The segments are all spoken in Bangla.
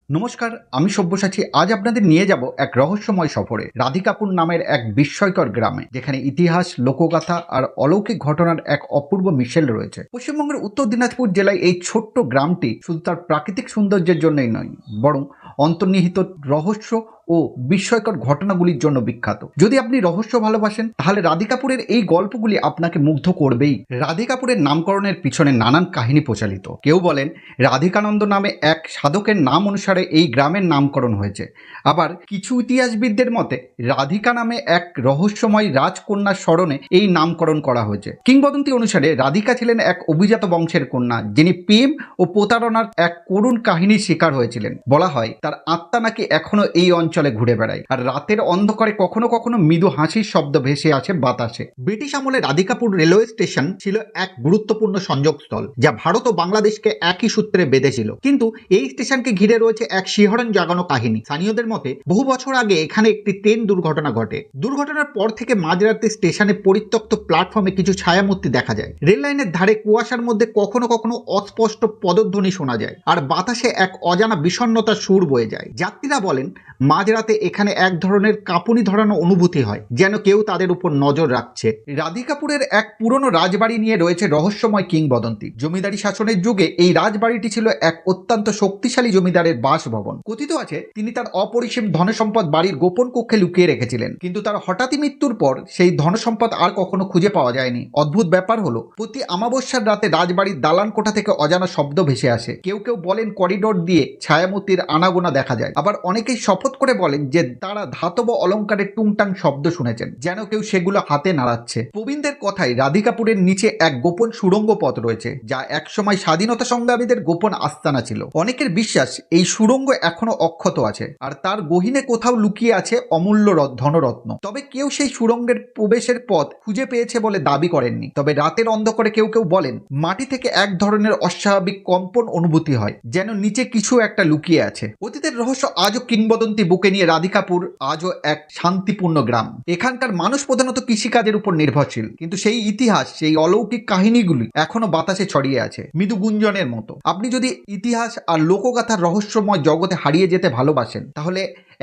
নমস্কার, আমি সব্যসাচী। আজ আপনাদের নিয়ে যাব এক রহস্যময় সফরে রাধিকাপুর নামের এক বিস্ময়কর গ্রামে, যেখানে ইতিহাস, লোকগাথা আর অলৌকিক ঘটনার এক অপূর্ব মিশেল রয়েছে। পশ্চিমবঙ্গের উত্তর দিনাজপুর জেলায় এই ছোট্ট গ্রামটি শুধু তার প্রাকৃতিক সৌন্দর্যের জন্যই নয়, বরং অন্তর্নিহিত রহস্য ও বিস্ময়কর ঘটনাগুলির জন্য বিখ্যাত। যদি আপনি রহস্য ভালোবাসেন, তাহলে রাধিকাপুরের এই গল্পগুলি আপনাকে মুগ্ধ করবেই। রাধিকাপুরের নামকরণের পিছনে নানান কাহিনী প্রচালিত। কেউ বলেন রাধিকানন্দ নামে এক সাধকের নাম অনুসারে এই গ্রামের নামকরণ হয়েছে। আবার কিছু ইতিহাসবিদদের মতে রাধিকা নামে এক রহস্যময় রাজকন্যার স্মরণে এই নামকরণ করা হয়েছে। কিংবদন্তি অনুসারে রাধিকা ছিলেন এক অভিজাত বংশের কন্যা, যিনি প্রেম ও প্রতারণার এক করুণ কাহিনীর শিকার হয়েছিলেন। বলা হয় তার আত্মা নাকি এখনো এই অঞ্চলে ঘুরে বেড়ায়, আর রাতের অন্ধকারে কখনো কখনো মৃদু হাসির শব্দ ভেসে আসে বাতাসে। ব্রিটিশ আমলে রাধিকাপুর রেলওয়ে স্টেশন ছিল এক গুরুত্বপূর্ণ সংযোগস্থল, যা ভারত ও বাংলাদেশকে একই সূত্রে বেঁধেছিল। কিন্তু এই স্টেশনকে ঘিরে রয়েছে এক শিহরণ জাগানো কাহিনী। স্থানীয়দের মতে বহু বছর আগে এখানে একটি ট্রেন দুর্ঘটনা ঘটে। দুর্ঘটনার পর থেকে মাঝরাতে স্টেশনে পরিত্যক্ত প্ল্যাটফর্মে কিছু ছায়ামূর্তি দেখা যায়। রেল লাইনের ধারে কুয়াশার মধ্যে কখনো কখনো অস্পষ্ট পদধ্বনি শোনা যায়, আর বাতাসে এক অজানা বিষণ্ণতার সুর বয়ে যায়। যাত্রীরা বলেন মাঝরাতে এখানে এক ধরনের কাঁপুনি ধরানো অনুভূতি হয়, যেন কেউ তাদের উপর নজর রাখছে। রাধিকাপুরের এক পুরনো রাজবাড়ি নিয়ে রয়েছে রহস্যময় কিংবদন্তি। জমিদারি শাসনের যুগে এই রাজবাড়িটি ছিল এক অত্যন্ত শক্তিশালী জমিদারের বাসভবন। কথিত আছে তিনি তার অপরিসীম ধনসম্পদ বাড়ির গোপন কক্ষে লুকিয়ে রেখেছিলেন, কিন্তু তার হঠাৎই মৃত্যুর পর সেই ধনসম্পদ আর কখনো খুঁজে পাওয়া যায়নি। অদ্ভুত ব্যাপার হলো, প্রতি অমাবস্যার রাতে রাজবাড়ির দালান কোঠা থেকে অজানা শব্দ ভেসে আসে। কেউ কেউ বলেন করিডোর দিয়ে ছায়ামূর্তির আনাগোনা দেখা যায়। আবার অনেকেই শপথ করে বলেন যে তারা ধাতব অলংকারের টুংটাং শব্দ শুনেছেন, যেন কেউ সেগুলো হাতে নাড়াচ্ছে। প্রবীণদের কথায় রাধিকাপুরের নিচে এক গোপন সুড়ঙ্গ পথ রয়েছে, যা একসময় স্বাধীনতা সংগ্রামীদের গোপন আস্তানা ছিল। অনেকের বিশ্বাস এই সুড়ঙ্গ এখনো অক্ষত আছে, আর তার গহীনে কোথাও লুকিয়ে আছে অমূল্য ধনরত্ন। তবে কেউ সেই সুড়ঙ্গের প্রবেশের পথ খুঁজে পেয়েছে বলে দাবি করেননি। তবে রাতের অন্ধকারে কেউ কেউ বলেন মাটি থেকে এক ধরনের অস্বাভাবিক কম্পন অনুভূতি হয়, যেন নিচে কিছু একটা লুকিয়ে আছে। অতীতের রহস্য আজও কিংবদন্তি বুকে নিয়ে রাধিকাপুর আজও এক শান্তিপূর্ণ গ্রাম। এখানকার মানুষ প্রধানত কৃষিকাজের উপর নির্ভরশীল, কিন্তু সেই ইতিহাস, সেই অলৌকিক কাহিনীগুলি এখনো বাতাসে ছড়িয়ে আছে মৃদু গুঞ্জনের মতো। আপনি যদি ইতিহাস আর লোকগাথার রহস্যময় জগতে হারিয়ে যেতে ভালোবাসেন, তাহলে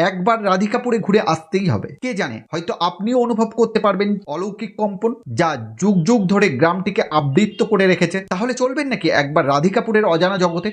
একবার রাধিকাপুরে ঘুরে আসতেই হবে। কে জানে, হয়তো আপনিও অনুভব করতে পারবেন অলৌকিক কম্পন, যা যুগ যুগ ধরে গ্রামটিকে আবৃত করে রেখেছে। তাহলে চলবেন নাকি একবার রাধিকাপুরের অজানা জগতে?